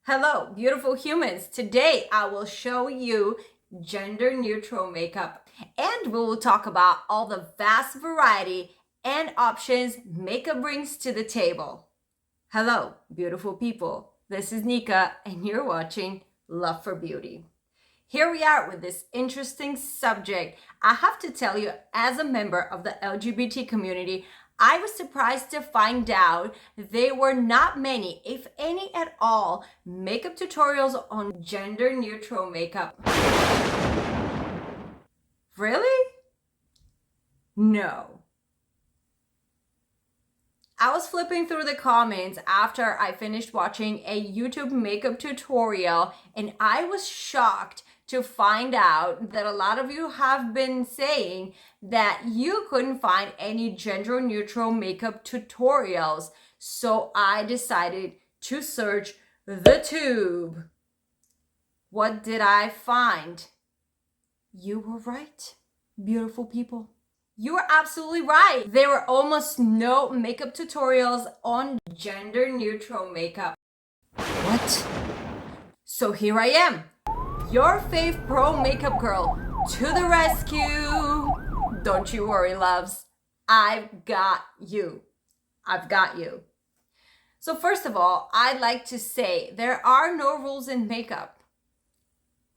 Hello, beautiful humans. Today I will show you gender neutral makeup and we will talk about all the vast variety and options makeup brings to the table. Hello, beautiful people. This is Nika and you're watching Love for Beauty. Here we are with this interesting subject. I have to tell you, as a member of the LGBT community, I was surprised to find out there were not many, if any at all, makeup tutorials on gender neutral makeup. Really? No. I was flipping through the comments after I finished watching a YouTube makeup tutorial and I was shocked to find out that a lot of you have been saying that you couldn't find any gender neutral makeup tutorials. So I decided to search the tube. What did I find? You were right, beautiful people. You are absolutely right. There were almost no makeup tutorials on gender neutral makeup. What? So here I am, your fave pro makeup girl, to the rescue. Don't you worry, loves. I've got you. I've got you. So first of all, I'd like to say there are no rules in makeup.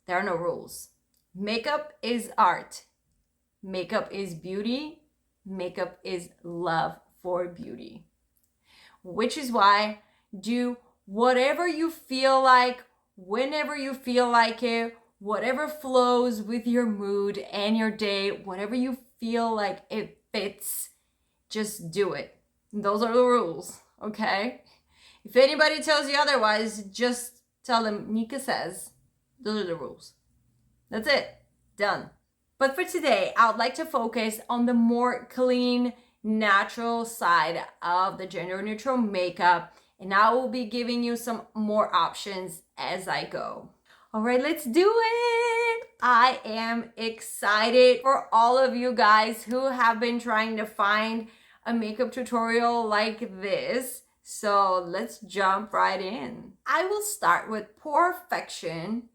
There are no rules. Makeup is art. Makeup is beauty. Makeup is love for beauty. Which is why do whatever you feel like, whenever you feel like it, whatever flows with your mood and your day, whatever you feel like it fits, just do it. Those are the rules, okay? If anybody tells you otherwise, just tell them Nika says. Those are the rules. That's it. Done. But for today, I would like to focus on the more clean, natural side of the gender neutral makeup, and I will be giving you some more options as I go. All right, let's do it. I am excited for all of you guys who have been trying to find a makeup tutorial like this. So let's jump right in. I will start with Perfection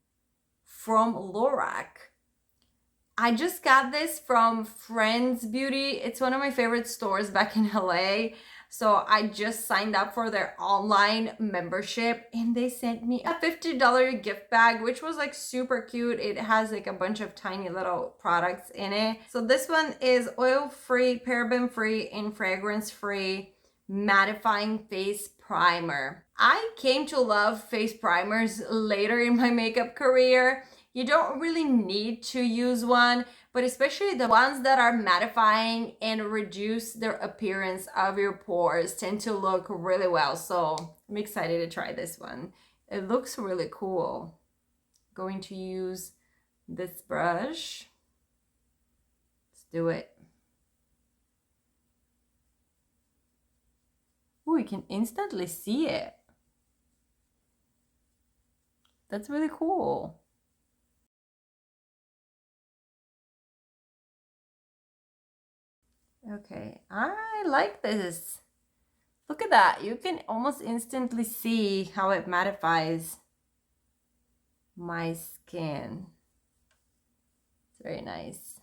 from Lorac. I just got this from Friends Beauty. It's one of my favorite stores back in LA. So I just signed up for their online membership and they sent me a $50 gift bag, which was like super cute. It has like a bunch of tiny little products in it. So this one is oil-free, paraben-free, and fragrance-free mattifying face primer. I came to love face primers later in my makeup career. You don't really need to use one, but especially the ones that are mattifying and reduce the appearance of your pores tend to look really well. So I'm excited to try this one. It looks really cool. Going to use this brush. Let's do it. Oh, you can instantly see it. That's really cool. Okay, I like this. Look at that. You can almost instantly see how it mattifies my skin. It's very nice.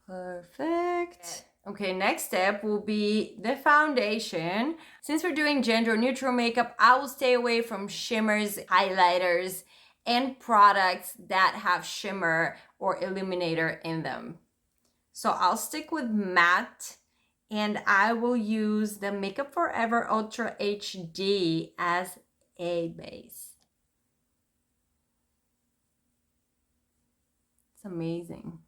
Perfect. Okay, next step will be the foundation. Since we're doing gender neutral makeup, I will stay away from shimmers, highlighters, and products that have shimmer or illuminator in them. So I'll stick with matte and I will use the Makeup Forever Ultra HD as a base. It's amazing.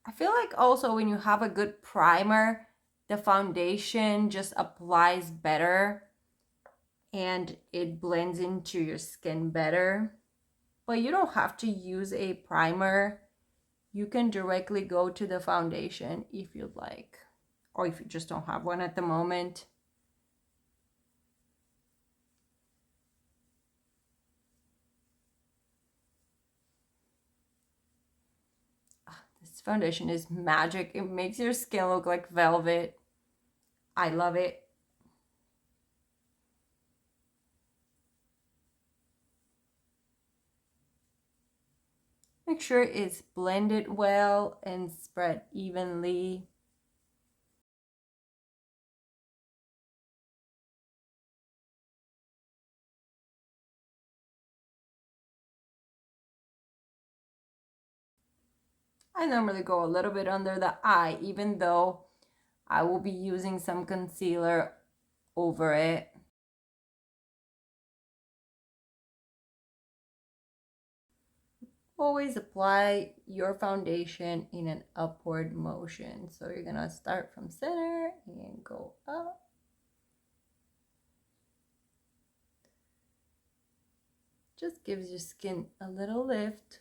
I feel like also when you have a good primer, the foundation just applies better and it blends into your skin better. But you don't have to use a primer. You can directly go to the foundation if you'd like, or if you just don't have one at the moment. This foundation is magic. It makes your skin look like velvet. I love it. Make sure it's blended well and spread evenly. I normally go a little bit under the eye, even though I will be using some concealer over it. Always apply your foundation in an upward motion. So you're gonna start from center and go up. Just gives your skin a little lift.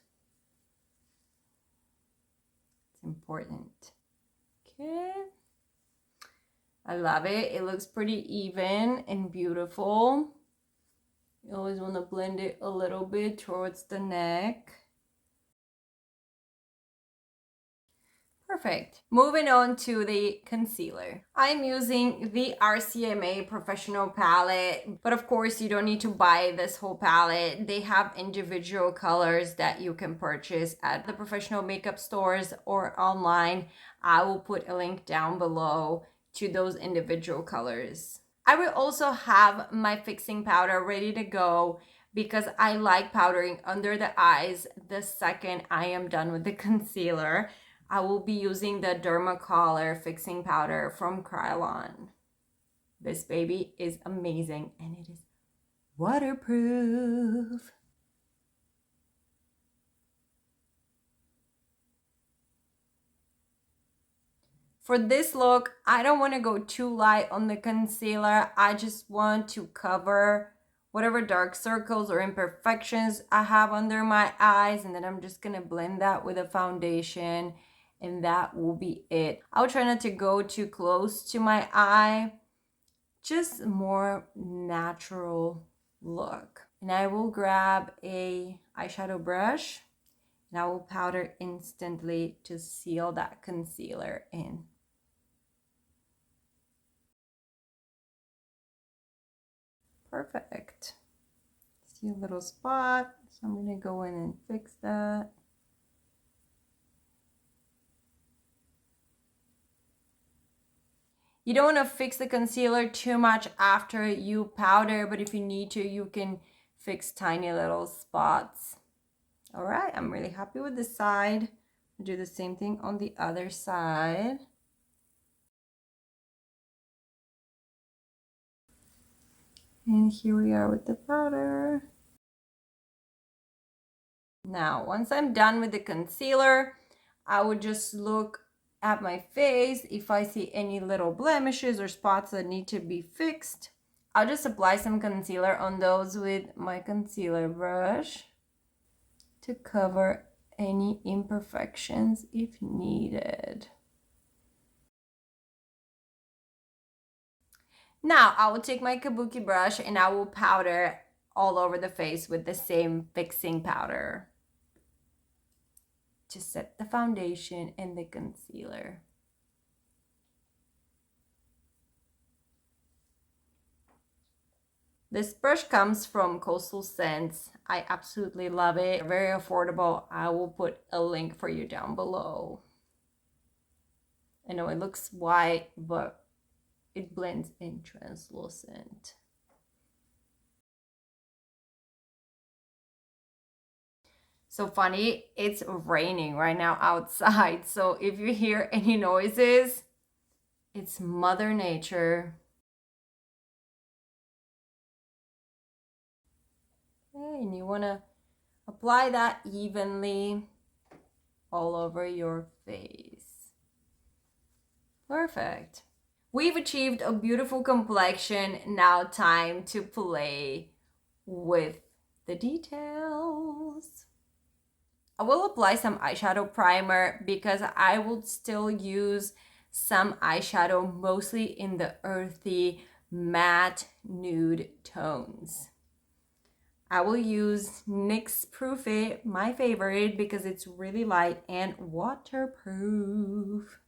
It's important. Okay. I love it. It looks pretty even and beautiful. You always want to blend it a little bit towards the neck. Perfect. Moving on to the concealer. I'm using the RCMA Professional Palette, but of course you don't need to buy this whole palette. They have individual colors that you can purchase at the professional makeup stores or online. I will put a link down below to those individual colors. I will also have my fixing powder ready to go because I like powdering under the eyes the second I am done with the concealer. I will be using the Dermacolor fixing powder from Krylon. This baby is amazing and it is waterproof. For this look, I don't want to go too light on the concealer. I just want to cover whatever dark circles or imperfections I have under my eyes, and then I'm just going to blend that with a foundation. And that will be it. I'll try not to go too close to my eye. Just more natural look. And I will grab a eyeshadow brush and I will powder instantly to seal that concealer in. Perfect. See a little spot, so I'm gonna go in and fix that. You don't want to fix the concealer too much after you powder, but if you need to, you can fix tiny little spots. All right, I'm really happy with this side. I'll do the same thing on the other side. And here we are with the powder. Now, once I'm done with the concealer, I would just look at my face. If I see any little blemishes or spots that need to be fixed, I'll just apply some concealer on those with my concealer brush to cover any imperfections if needed. Now I will take my kabuki brush and I will powder all over the face with the same fixing powder to set the foundation and the concealer. This brush comes from Coastal Scents. I absolutely love it. Very affordable. I will put a link for you down below. I know it looks white, but it blends in translucent. So funny, it's raining right now outside. So if you hear any noises, it's Mother Nature. Okay, and you want to apply that evenly all over your face. Perfect. We've achieved a beautiful complexion. Now time to play with the details. I will apply some eyeshadow primer because I will still use some eyeshadow mostly in the earthy matte nude tones. I will use NYX Proof It, my favorite, because it's really light and waterproof.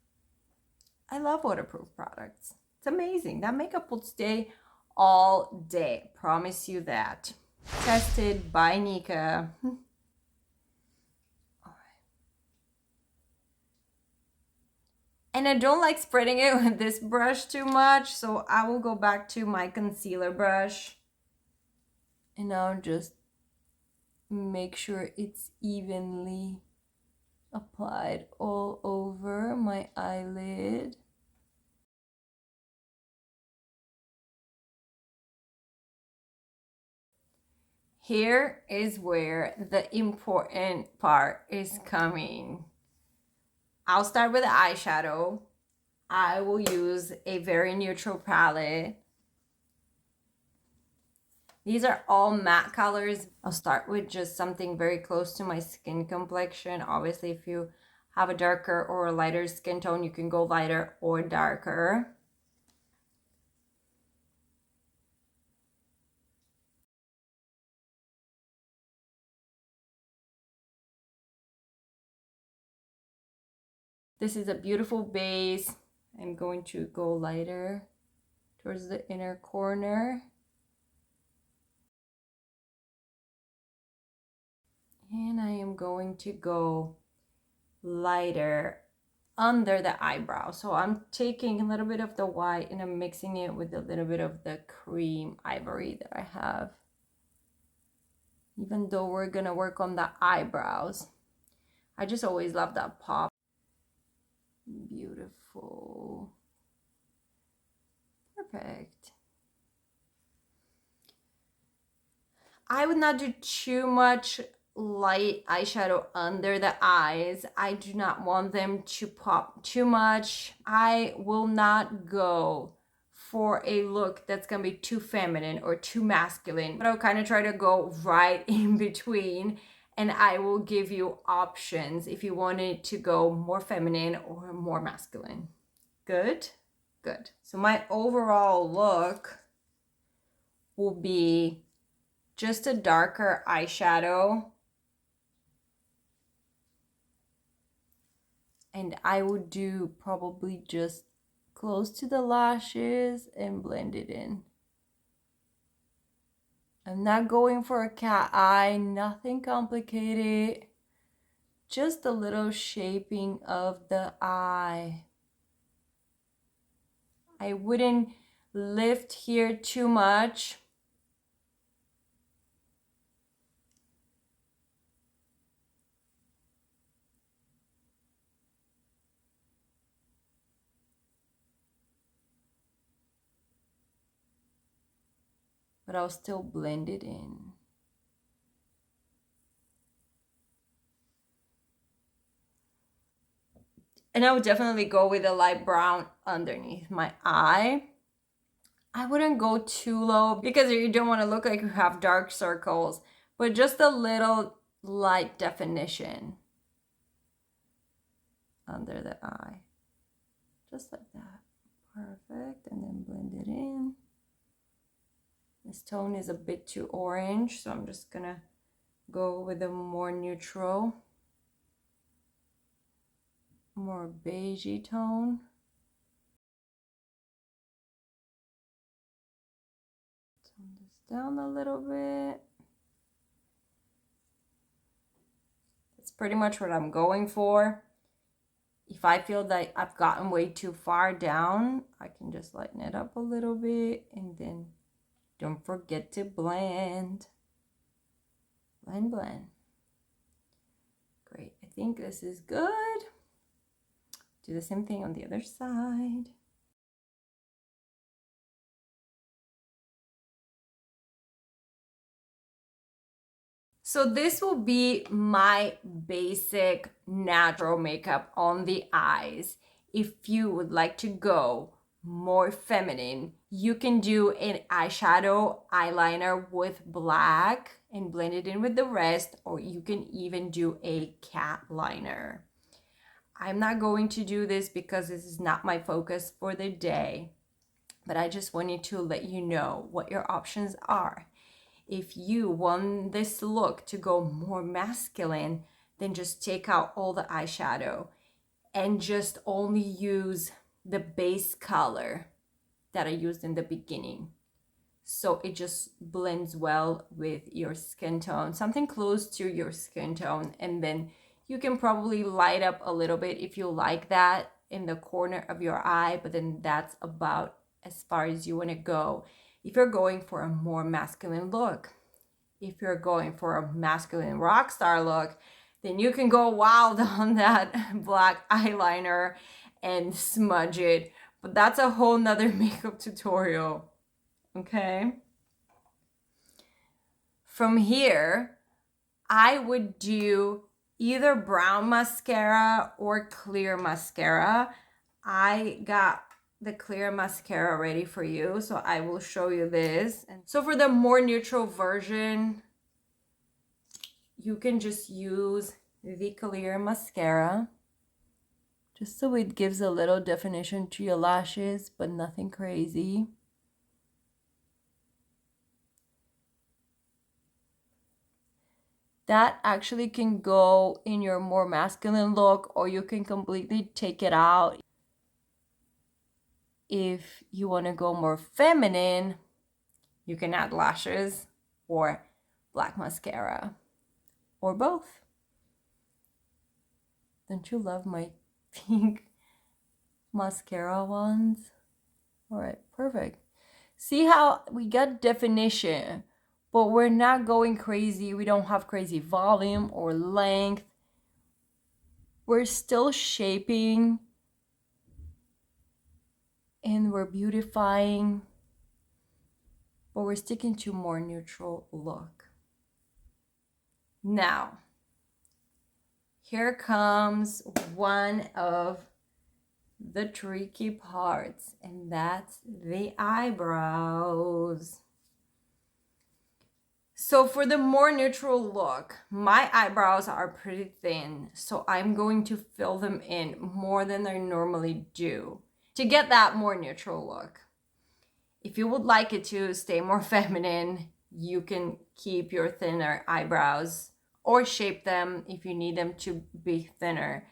I love waterproof products. It's amazing. That makeup will stay all day. Promise you that. Tested by Nika. All And I don't like spreading it with this brush too much, so I will go back to my concealer brush. And now just make sure it's evenly applied all over my eyelid. Here is where the important part is coming. I'll start with the eyeshadow. I will use a very neutral palette. These are all matte colors. I'll start with just something very close to my skin complexion. Obviously, if you have a darker or a lighter skin tone, you can go lighter or darker. This is a beautiful base. I'm going to go lighter towards the inner corner. And I am going to go lighter under the eyebrow. So I'm taking a little bit of the white and I'm mixing it with a little bit of the cream ivory that I have. Even though we're gonna work on the eyebrows, I just always love that pop. Beautiful. Perfect. I would not do too much light eyeshadow under the eyes. I do not want them to pop too much. I will not go for a look that's gonna be too feminine or too masculine, but I'll kind of try to go right in between, and I will give you options if you want it to go more feminine or more masculine. Good? Good. So my overall look will be just a darker eyeshadow. And I would do probably just close to the lashes and blend it in. I'm not going for a cat eye, nothing complicated. Just a little shaping of the eye. I wouldn't lift here too much. But I'll still blend it in. And I would definitely go with a light brown underneath my eye. I wouldn't go too low because you don't want to look like you have dark circles, but just a little light definition under the eye. Just like that. Perfect. And then blend it in. This tone is a bit too orange, so I'm just gonna go with a more neutral, more beigey tone. Tone this down a little bit. That's pretty much what I'm going for. If I feel that I've gotten way too far down, I can just lighten it up a little bit, and then don't forget to blend. Blend, blend. Great, I think this is good. Do the same thing on the other side. So this will be my basic natural makeup on the eyes. If you would like to go more feminine, you can do an eyeshadow eyeliner with black and blend it in with the rest, or you can even do a cat liner. I'm not going to do this because this is not my focus for the day, but I just wanted to let you know what your options are. If you want this look to go more masculine, then just take out all the eyeshadow and just only use the base color that I used in the beginning. So it just blends well with your skin tone, something close to your skin tone. And then you can probably light up a little bit if you like that in the corner of your eye, but then that's about as far as you want to go. If you're going for a more masculine look, if you're going for a masculine rock star look, then you can go wild on that black eyeliner and smudge it. But that's a whole nother makeup tutorial, okay? From here, I would do either brown mascara or clear mascara. I got the clear mascara ready for you, so I will show you this. And so for the more neutral version, you can just use the clear mascara, just so it gives a little definition to your lashes, but nothing crazy. That actually can go in your more masculine look, or you can completely take it out. If you want to go more feminine, you can add lashes or black mascara or both. Don't you love my pink mascara ones? All right, perfect. See how we got definition, but we're not going crazy. We don't have crazy volume or length. We're still shaping and we're beautifying, but we're sticking to more neutral look. Now, here comes one of the tricky parts, and that's the eyebrows. So for the more neutral look, my eyebrows are pretty thin, so I'm going to fill them in more than I normally do to get that more neutral look. If you would like it to stay more feminine, you can keep your thinner eyebrows or shape them if you need them to be thinner.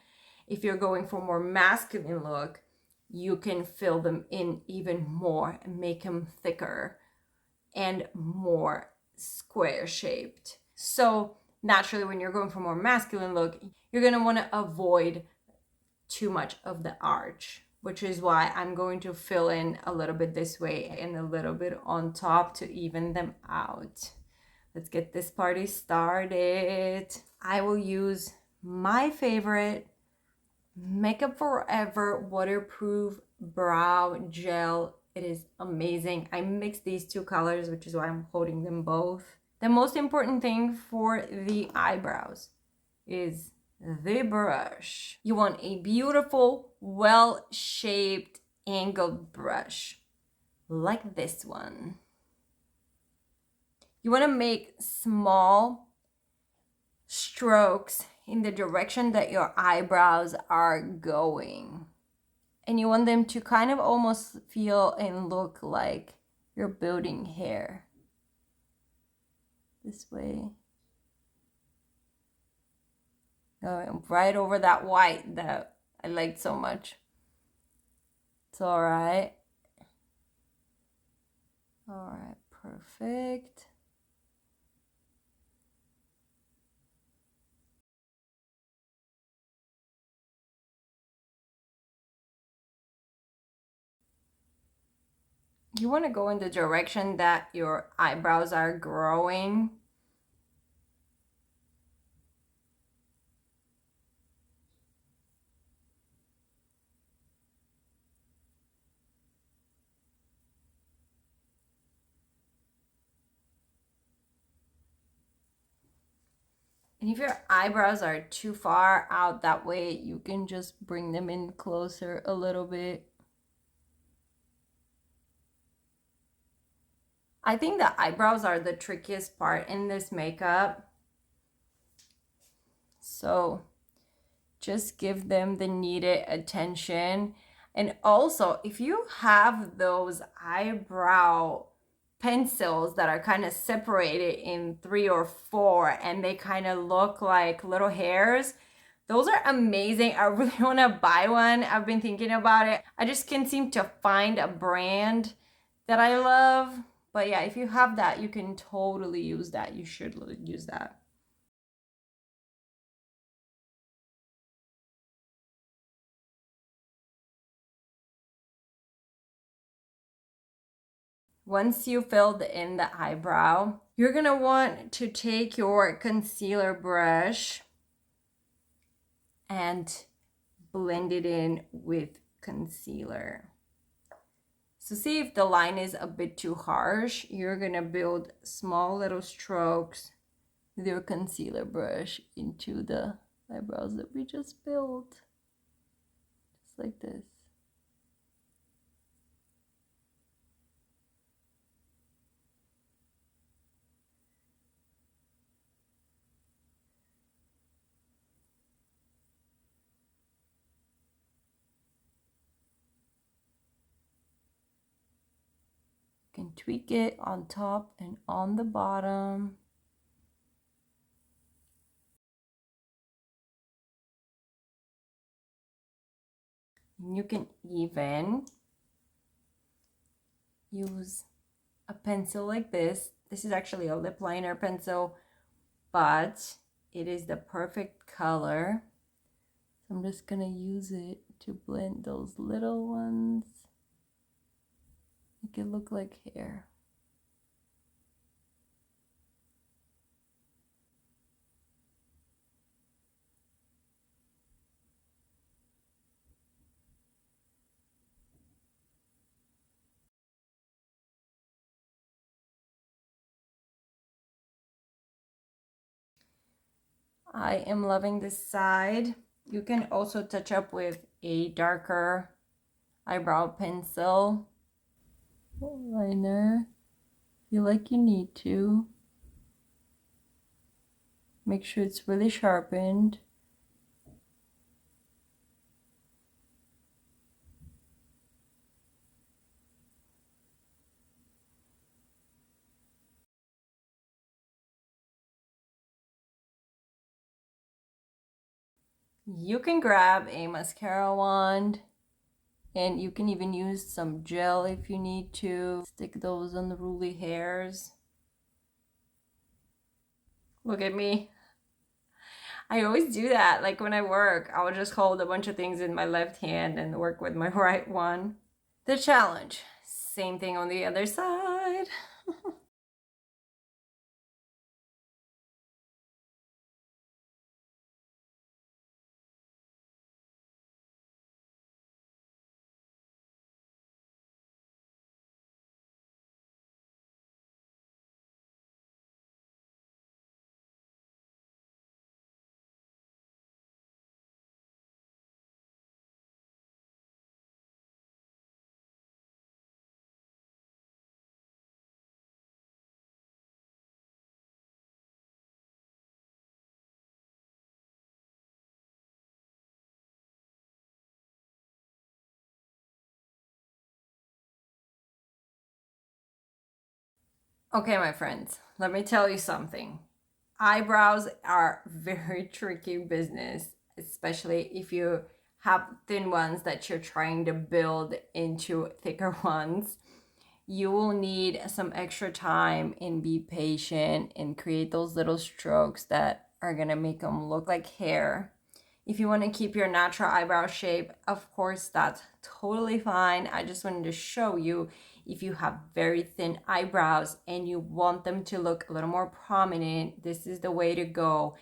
If you're going for more masculine look, you can fill them in even more and make them thicker and more square shaped. So naturally, when you're going for more masculine look, you're going to want to avoid too much of the arch, which is why I'm going to fill in a little bit this way and a little bit on top to even them out. Let's get this party started. I will use my favorite Makeup Forever waterproof brow gel. It is amazing. I mixed these two colors, which is why I'm holding them both. The most important thing for the eyebrows is the brush. You want a beautiful, well-shaped, angled brush like this one. You want to make small strokes in the direction that your eyebrows are going. And you want them to kind of almost feel and look like you're building hair. This way. Going right over that white that I liked so much. It's all right. All right, perfect. You want to go in the direction that your eyebrows are growing. And if your eyebrows are too far out that way, you can just bring them in closer a little bit. I think the eyebrows are the trickiest part in this makeup. So just give them the needed attention. And also, if you have those eyebrow pencils that are kind of separated in 3 or 4 and they kind of look like little hairs, those are amazing. I really want to buy one. I've been thinking about it. I just can't seem to find a brand that I love. But yeah, if you have that, you can totally use that. You should use that. once you filled in the eyebrow, you're gonna want to take your concealer brush and blend it in with concealer. So see if the line is a bit too harsh, you're gonna build small little strokes with your concealer brush into the eyebrows that we just built. Just like this. You can tweak it on top and on the bottom. You can even use a pencil like this. This is actually a lip liner pencil, but it is the perfect color. So I'm just gonna use it to blend those little ones. Make it look like hair. I am loving this side. You can also touch up with a darker eyebrow pencil, liner, feel like you need to. Make sure it's really sharpened. You can grab a mascara wand, and you can even use some gel if you need to. Stick those on the ruly hairs. Look at me. I always do that. Like when I work, I will just hold a bunch of things in my left hand and work with my right one. The challenge. Same thing on the other side. Okay, my friends, let me tell you something. Eyebrows are very tricky business, especially if you have thin ones that you're trying to build into thicker ones. You will need some extra time and be patient and create those little strokes that are gonna make them look like hair. If you want to keep your natural eyebrow shape, of course, that's totally fine. I just wanted to show you if you have very thin eyebrows and you want them to look a little more prominent, this is the way to go.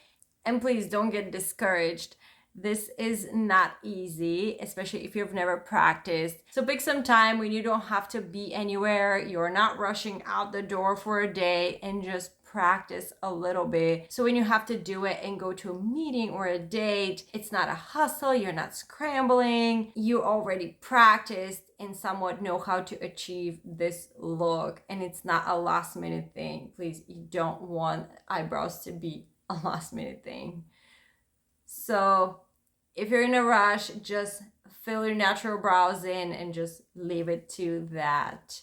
And please don't get discouraged. This is not easy, especially if you've never practiced. So pick some time when you don't have to be anywhere, you're not rushing out the door for a day, and just practice a little bit. So when you have to do it and go to a meeting or a date, it's not a hustle, you're not scrambling, you already practiced and somewhat know how to achieve this look, and it's not a last minute thing. Please, you don't want eyebrows to be a last minute thing. So if you're in a rush, just fill your natural brows in and just leave it to that.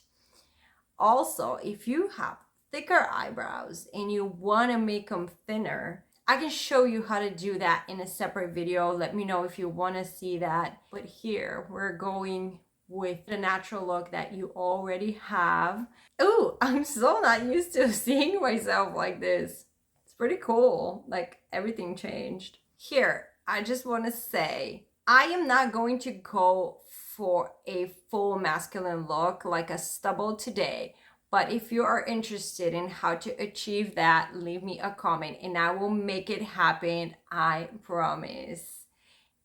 Also, if you have thicker eyebrows and you want to make them thinner, I can show you how to do that in a separate video. Let me know if you want to see that. But here we're going with the natural look that you already have. Ooh, I'm so not used to seeing myself like this. It's pretty cool. Like everything changed. Here, I just want to say, I am not going to go for a full masculine look like a stubble today, But if you are interested in how to achieve that, leave me a comment and I will make it happen. I promise.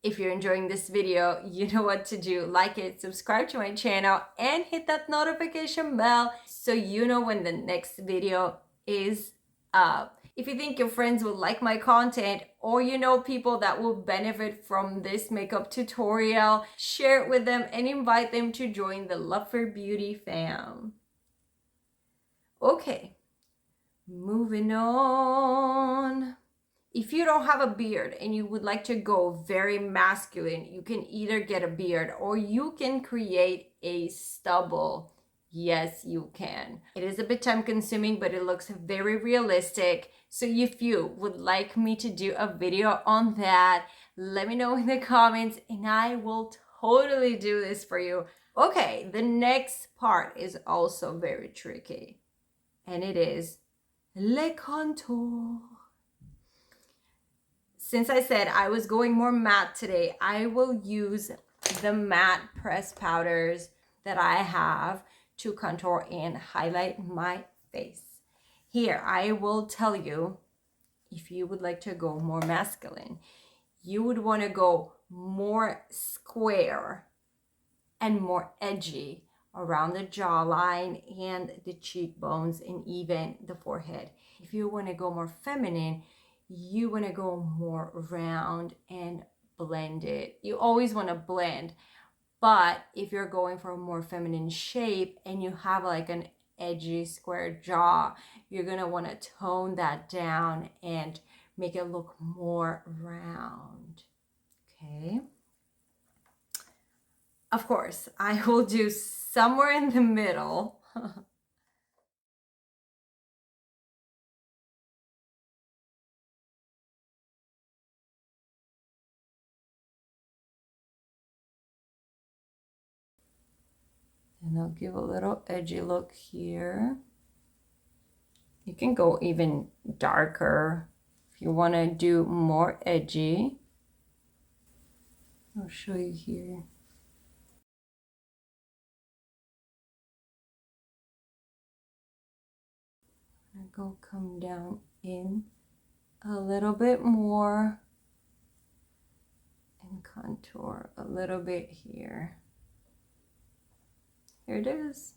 If you're enjoying this video, you know what to do. Like it, subscribe to my channel, and hit that notification bell so you know when the next video is up. If you think your friends will like my content, or you know people that will benefit from this makeup tutorial, share it with them and invite them to join the Love for Beauty fam. Okay, moving on. If you don't have a beard and you would like to go very masculine, you can either get a beard or you can create a stubble. Yes, you can. It is a bit time consuming, but it looks very realistic. So if you would like me to do a video on that, let me know in the comments and I will totally do this for you. Okay, the next part is also very tricky, and it is le contour. Since I said I was going more matte today, I will use the matte pressed powders that I have to contour and highlight my face. Here, I will tell you, if you would like to go more masculine, you would want to go more square and more edgy around the jawline and the cheekbones and even the forehead. If you want to go more feminine, you want to go more round and blended. You always want to blend, but if you're going for a more feminine shape and you have like an edgy square jaw, you're going to want to tone that down and make it look more round. Okay. Of course, I will do somewhere in the middle. And I'll give a little edgy look here. You can go even darker if you want to do more edgy. I'll show you here. I'm gonna go come down in a little bit more and contour a little bit here. Here it is.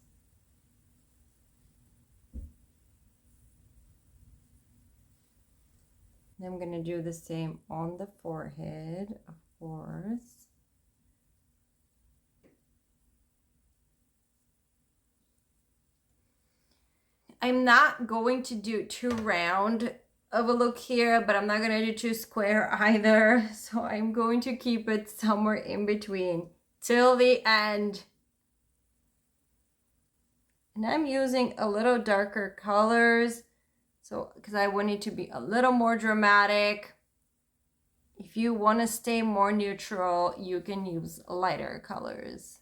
And I'm gonna do the same on the forehead, of course. I'm not going to do too round of a look here, but I'm not going to do too square either. So I'm going to keep it somewhere in between till the end. And I'm using a little darker colors, so because I want it to be a little more dramatic. If you want to stay more neutral, you can use lighter colors.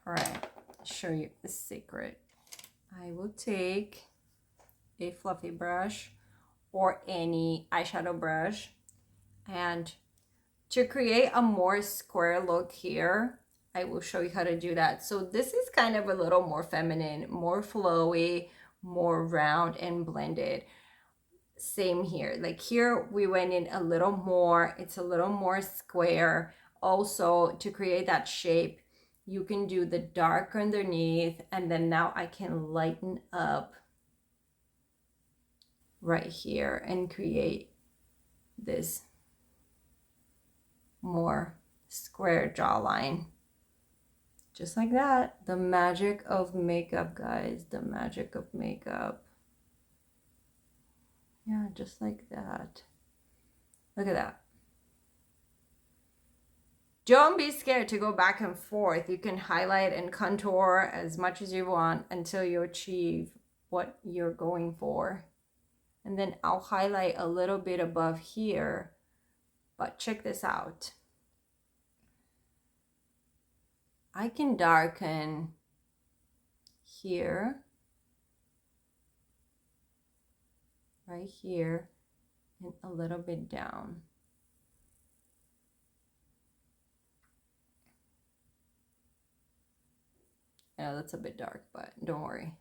All right, I'll show you the secret. I will take a fluffy brush or any eyeshadow brush, and to create a more square look here, I will show you how to do that. So this is kind of a little more feminine, more flowy, more round and blended. Same here, like here we went in a little more, it's a little more square. Also, to create that shape, you can do the dark underneath, and then now I can lighten up right here and create this more square jawline. Just like that. The magic of makeup, guys. The magic of makeup. Yeah, just like that. Look at that. Don't be scared to go back and forth. You can highlight and contour as much as you want until you achieve what you're going for. And then I'll highlight a little bit above here. But check this out. I can darken here, right here, and a little bit down. Yeah, that's a bit dark, but don't worry.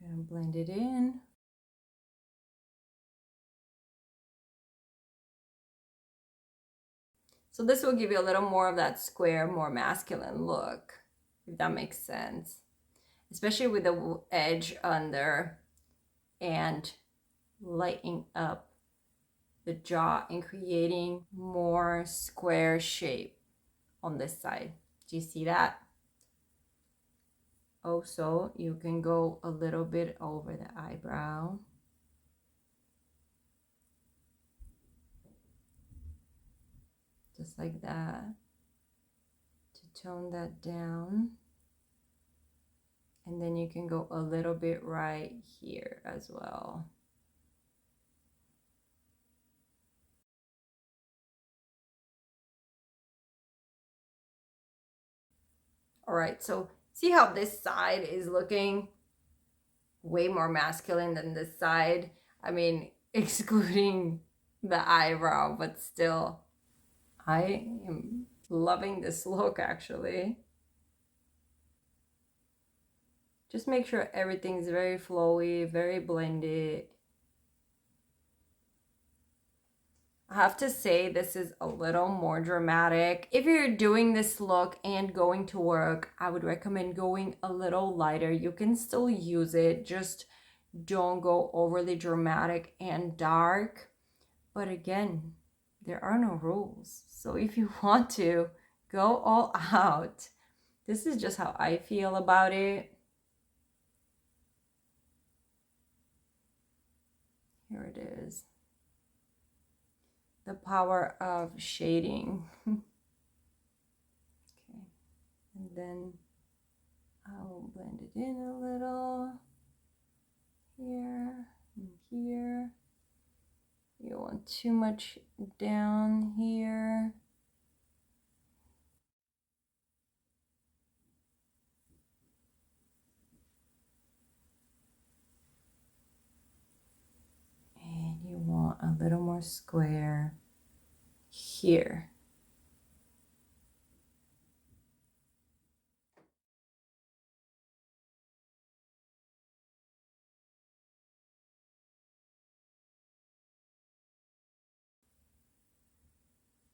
I'm gonna blend it in. So this will give you a little more of that square, more masculine look, if that makes sense. Especially with the edge under and lighting up the jaw and creating more square shape on this side. Do you see that? Also, you can go a little bit over the eyebrow. Just like that, to tone that down. And then you can go a little bit right here as well. All right, so see how this side is looking way more masculine than this side? I mean, excluding the eyebrow, but still, I am loving this look actually. Just make sure everything's very flowy, very blended. I have to say this is a little more dramatic. If you're doing this look and going to work, I would recommend going a little lighter. You can still use it, just don't go overly dramatic and dark. But again, there are no rules. So if you want to, go all out. This is just how I feel about it. Here it is. The power of shading. Okay, and then I'll blend it in a little here and here. You don't want too much down here. And you want a little more square here.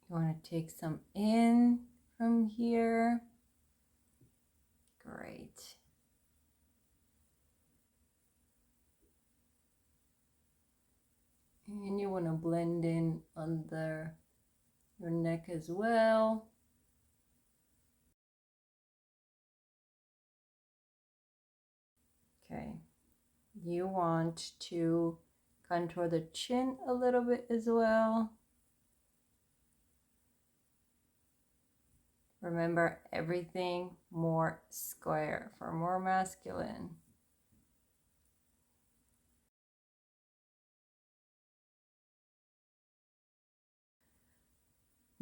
You want to take some in from here. Great. And you want to blend in under your neck as well. Okay. You want to contour the chin a little bit as well. Remember, everything more square for more masculine.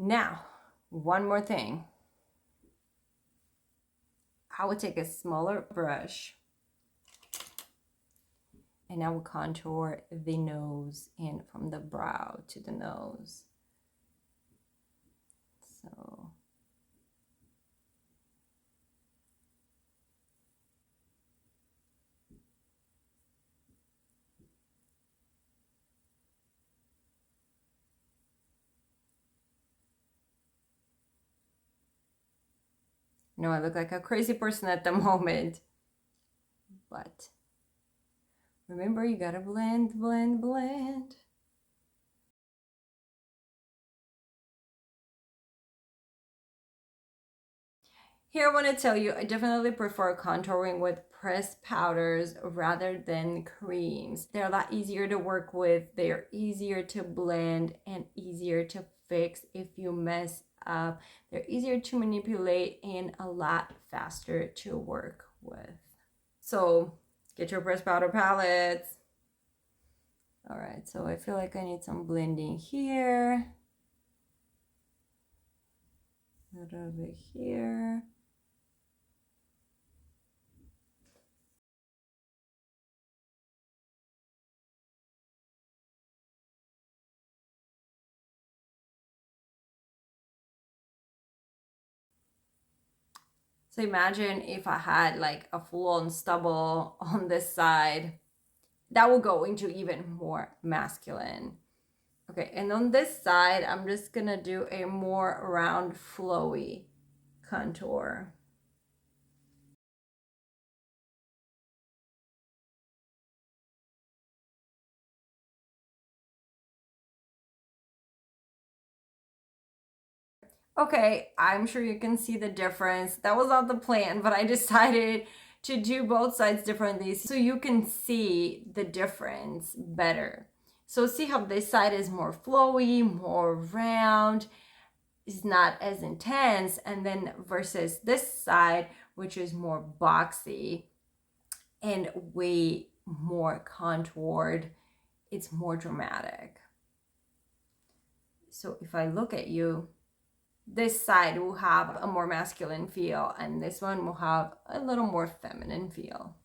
Now, one more thing. I would take a smaller brush and I will contour the nose and from the brow to the nose. So you know, I look like a crazy person at the moment, but remember, you gotta blend, blend, blend. Here I want to tell you, I definitely prefer contouring with pressed powders rather than creams. They're a lot easier to work with, they're easier to blend and easier to fix if you mess up. They're easier to manipulate and a lot faster to work with. So get your pressed powder palettes. All right, so I feel like I need some blending here. A little bit here. So imagine if I had like a full-on stubble on this side, that will go into even more masculine. Okay, and on this side, I'm just gonna do a more round, flowy contour. Okay, I'm sure you can see the difference. That was not the plan, but I decided to do both sides differently so you can see the difference better. So see how this side is more flowy, more round, is not as intense, and then versus this side, which is more boxy and way more contoured. It's more dramatic. So if I look at you, this side will have a more masculine feel and this one will have a little more feminine feel.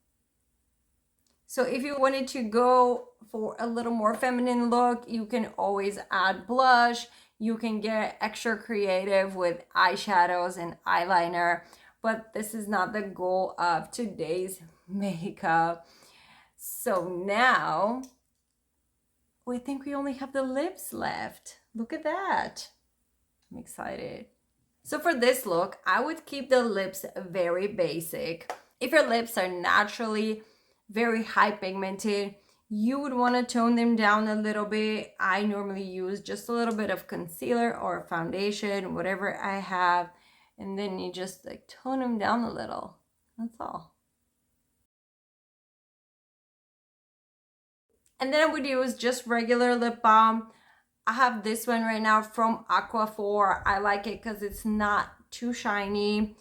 So if you wanted to go for a little more feminine look, you can always add blush. You can get extra creative with eyeshadows and eyeliner, but this is not the goal of today's makeup. So now we think we only have the lips left. Look at that. I'm excited. So for this look, I would keep the lips very basic. If your lips are naturally very high pigmented, you would want to tone them down a little bit. I normally use just a little bit of concealer or foundation, whatever I have, and then you just like tone them down a little. That's all. And then I would use just regular lip balm. I have this one right now from Aquaphor. I like it because it's not too shiny.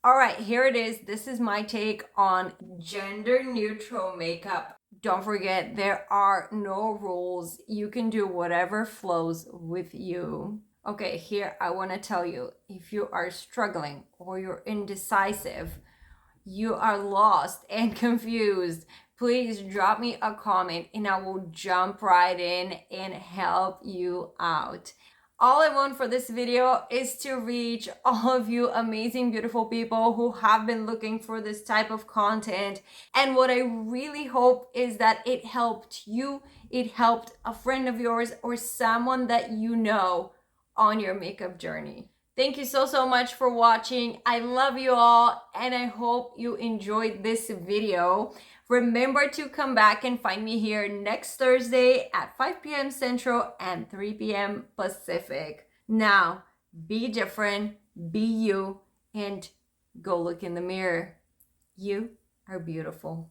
All right, here it is. This is my take on gender neutral makeup. Don't forget, there are no rules. You can do whatever flows with you. Okay, here I want to tell you, if you are struggling or you're indecisive, you are lost and confused, please drop me a comment and I will jump right in and help you out. All I want for this video is to reach all of you amazing, beautiful people who have been looking for this type of content. And what I really hope is that it helped you, it helped a friend of yours or someone that you know on your makeup journey. Thank you so much for watching. I love you all and I hope you enjoyed this video. Remember to come back and find me here next Thursday at 5 p.m. Central and 3 p.m. Pacific. Now, be different, be you, and go look in the mirror. You are beautiful.